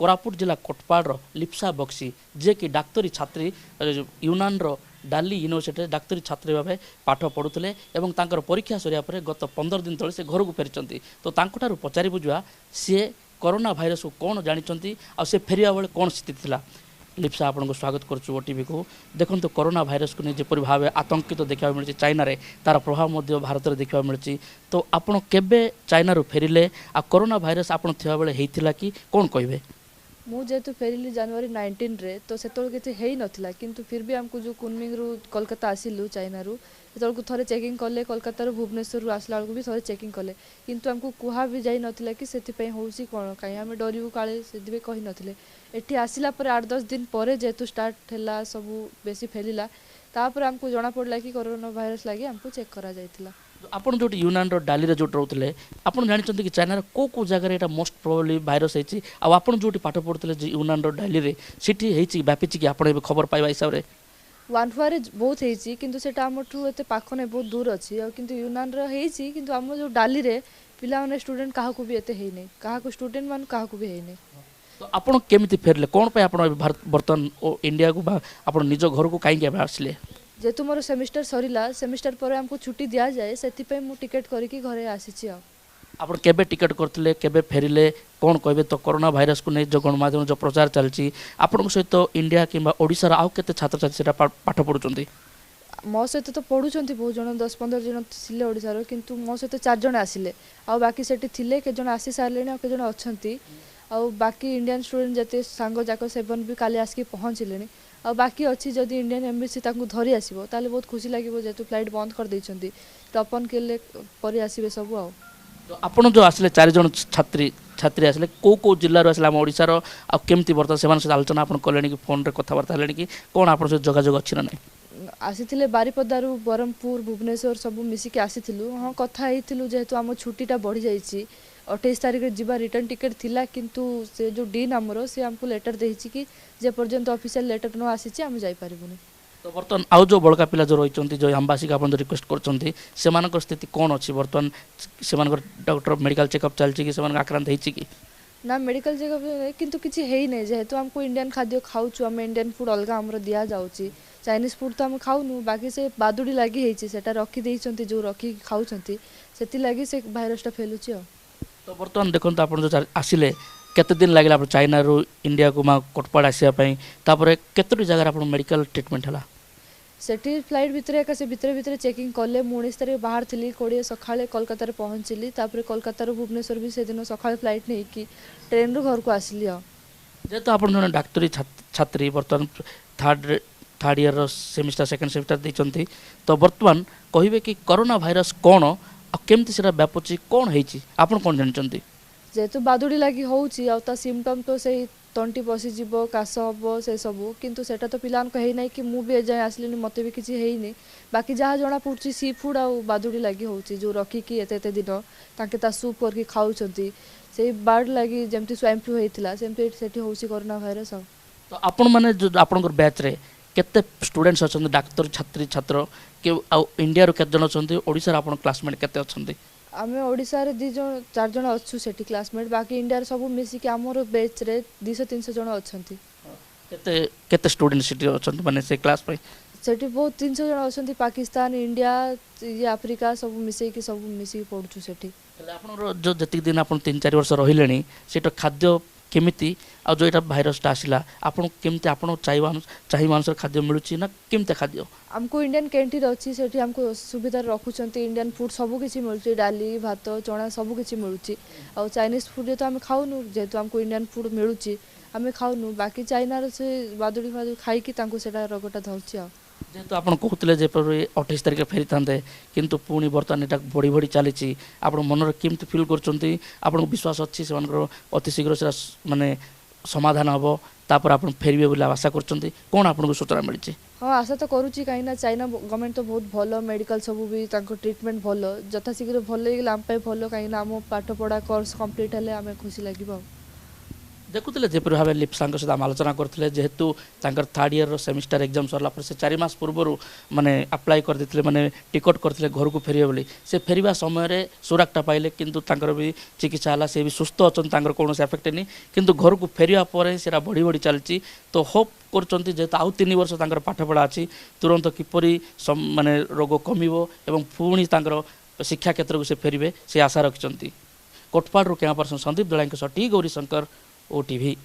कोरापुट जिला कोटपाड़ लिप्सा बक्सी जे कि डाक्तरी छात्री यूनान डाली यूनिवर्सिटी डाक्तरी छात्री भाव पाठ पढ़ुले और तांकर परीक्षा सरिया पर गत 15 दिन तले से घर को फेरी तो तांकठारु पचारि बुझा सी कोरोना भाइरस को कौन जानी आ से फेरिया बेले कौन स्थिति थिला। लिप्सा आपन को स्वागत करूँ ओटीवी को। देखो कोरोना भाइरस को नहीं जपरी भाव आतंकित तो देखा मिली चाइना रे तार प्रभाव भारत में देखा मिली तो आपड़ केबे चाइना रू फेरिले आ कोरोना भाइरस आपन थिबा बेले हेइथिला कि कौन कहबे। मु जेतु फेरिली जनवरी 19 रे तो सेतल केते हेई नथिला किंतु फिर भी हमको जो कुनमिंग रु कोलकाता आसिलु चाइना रु सेतल को थरे चेकिंग करले कोलकाता रु भुवनेश्वर रु आसला को भी थरे चेकिंग करले किंतु हमको कुहा भी जाई नथिला कि सेति पई होउसी कोन काई हम डरिबु काले सेति बे कहि नथिले। एठी आसिला पर 8-10 दिन परे जेतु स्टार्ट हैला सब बेसी फैलिला तापर हमको जणा पड़ला कि कोरोना भाइरस लागि हमको चेक करा जायतिला। आपन जो यूनान डाली रे जो रोते आपन जानी कि चाइना को को जगह एटा मोस्ट प्रोबेबली भाइरस है आपन जो पाठ पढ़ुते यूनान डाली रे सिटी है व्यापी कि आपन खबर पाइबा हिसाब रे वानफुआरे बहुत है किंतु सेटा हमठू एते पाख नै बहुत दूर अछि किंतु यूनान रो है किंतु हम जो डाली रे पिला माने स्टूडेंट काहा को भी एते है नै काहा को स्टूडेंट मान काहा को भी है नै। तो आपन केमिति फेरले कोन पे आपन भारत बर्तन ओ इंडिया को आपन निज घर को काई के आसले जेतु मोर सेमिस्टर सरीला सेमिस्टर पर हमको छुट्टी दिया जाए सेति पे मु टिकट करके घरे आसीछि। आप केबे टिकट करथिले केबे फेरिले कौन कहबे तो कोरोना भाइरस को नहीं जो गणमाध्यम जो प्रचार चलची आपन सहित इंडिया किंबा ओडिसा रा आउ केते छात्र छात्री सेटा पाठ पढुचंती मो सहित तो पढुचंती बहुत जन 10-15 जन थिले ओडिसा रो किंतु मो सहित 4 जन आसिले आ बाकी सेठी थिले के जन आसी सारलेनी आ के जन अछंती आ बाकी इंडियन स्टूडेंट जते सांगो जाको सेवन भी काली आसकी पहुंचलेनी आ बाकी अच्छी जदि इंडियन एम्बेसी ताकू धरी आसीबो ताले बहुत खुशी लागिबो जेतु फ्लाइट बंद कर दैछंती टपन केले परि आसीबे सब आ। तो आपन जो आसले 4 जन छात्री आसले को जिल्ला रो आसले हम ओडिसा रो आ केमती बर्ता सेमान से आलोचना आपन कलेनी कि फोन रे कथा वार्ता लेनी कि कोन आपन से जोगाजोग अछि ना नै आसीथिले बारीपदारू बरमपुर भुवनेश्वर सब मिसी के आसीथिलु हां कथा हेतिलु जेतु हम छुट्टीटा बढ़ी जाईची 28 तारिख जीवा रिटर्न टिकट थिला किंतु से जो डीन हमरो से हमको लेटर देहिची कि जे पर्यंत ऑफिशियल लेटर न आसीची हम जाई परिबुनी। तो बर्तमान आउ जो बड़का पिला जो रही जो एम्बासी का अपन रिक्वेस्ट करछंती सेमानकर स्थिति कोन अछि बर्तमान सेमानकर डॉक्टर मेडिकल चेकअप चलची कि सेमान आक्रांत हेची कि ना मेडिकल चेकअप किंतु किछि हेई नै जेहेतु हमको इंडियन खाद्य खाउछु हम इंडियन फूड अलगा हमरो दिया जाउची चाइनीज फूड तो हम खाउनु बाकी से बादुडी लागि हेची सेटा रखी देइछंती जो रखी खाउछंती सेति लागि से भाइरसटा फैलुची। तो बर्तमान देखो आप जो आसिले केते दिन लगे आप चाइना रू इंडिया को कोटपाड़ आसापी केतोटी जगह आप मेडिकल ट्रीटमेंट है सेठी फ्लाइट भितर एका से भितर भितर चेकिंग कले 19 तारिख बाहर थी 20 सकाळे कोलकाता रे पहुंचली तापरे कोलकाता रू भुवनेश्वर भी से दिन सकाळे फ्लाइट नहीं कि ट्रेन रू घर को आसली जेहेतु आप जन डाक्तरी छात्री बर्तमान third year semester second semester देइचंती तो बर्तमान कहिबे कि कोरोना भाइरस कौन आ केमती सेटा व्यापुची कौन हेची आपन कोन जानचंती जेतु बादुडी लागि होउची आ ता सिम्पटम तो से तंटी बसी जीवो कास हबो से सब किंतु सेटा तो पिलान को हेई नै कि मु भी जाय आसलिनी मते भी किछि हेई नै बाकी जहा जणा पुरची सी फूड आ बादुडी लागि होउची जो रखी कि एते एते दिन ताके ता सूप करके खाउचंती से बार्ड लागि जेमती स्वाइन फ्लू हेतिला सेमती सेठी होउची कोरोना भाइरस। तो आपन माने जो आपनकर बैच रे केते स्टूडेंट्स अछन डाक्टर छात्री छात्र के आ इंडिया रो केते जण अछन ओडिसा रो आपन क्लासमेट केते अछन आमे ओडिसा रे 2-4 जण अछु सेठी क्लासमेट बाकी इंडिया रे सब मिसी के हमर बैच रे 200-300 जण अछंती। केते केते स्टूडेंट सिटी अछन माने से क्लास पे सेठी बहुत 300 जण अछंती पाकिस्तान इंडिया ये अफ्रीका सब मिसी पढुछु सेठी। तले आपन जो जति दिन आपन 3-4 वर्ष रहिलेनी सेटा खाद्य केमिति आ जो एटा भाइरसटा आसिला आपन केमिति आपन चाहि मानसर खाद्य मिलुची ना केमिति खाद्य हमको इंडियन कैंटीन अच्छी सेठी हमको सुविधा रखुचंती इंडियन फूड सब किछि मिलुची डाली भात चना सब किछि मिलुची आ चाइनीज फूड जे तो हम खाउनु जेतो हमको इंडियन फूड मिलुची हमें खाउनु बाकी चाइना रे से बादुडी फादुडी खाई कि तांको सेटा रोगटा धरची आ जेहेतु आप कहते जे 28 तारिख फेरी था किंतु पुणी बर्तमान यहाँ बढ़ी बढ़ी चली आप मन केमती फिल कर विश्वास अच्छी से अति शीघ्र से माने समाधान हम तापर आप फेरबे बोले आशा कर कौन आपको सूचना मिली। हाँ आशा तो करुच्ची कहीं चाइना गवर्नमेंट तो बहुत भल मेडिकल सब भी ट्रीटमेंट भल जथा शीघ्र भल आम भल कहीं आम पाठ पढ़ा कोर्स कंप्लीट हेले आम खुशी लगे। देखुले जेपरि भाव लिप्सांक सहित आम आलोचना करते जेहेतु थर्ड इयर सेमिस्टर एग्जाम सरला से 4 मास पूर्व माने अप्लाई कर देथिले माने टिकट करथिले घर को फेरिबे बोली से फेरिबा समय रे सुरक्षा पाइले किंतु तांकर भी चिकित्सा हला से भी सुस्थ अछन तांकर कोनोसी इफेक्ट नहीं किंतु घर को फेरिया परे सेरा बढ़ी बढ़ी चलची तो होप करचंती जेहेतु आउ 3 वर्ष तांकर पाठ पढ़ा अछि तुरंत किपरि माने रोग कमिवो एवं पुणी तांकर शिक्षा क्षेत्र को से फेरिबे से आशा रखचंती। कोटपाड़ कैमरा पर्सन संदीप दलांक सटी गौरी शंकर ओटीवी।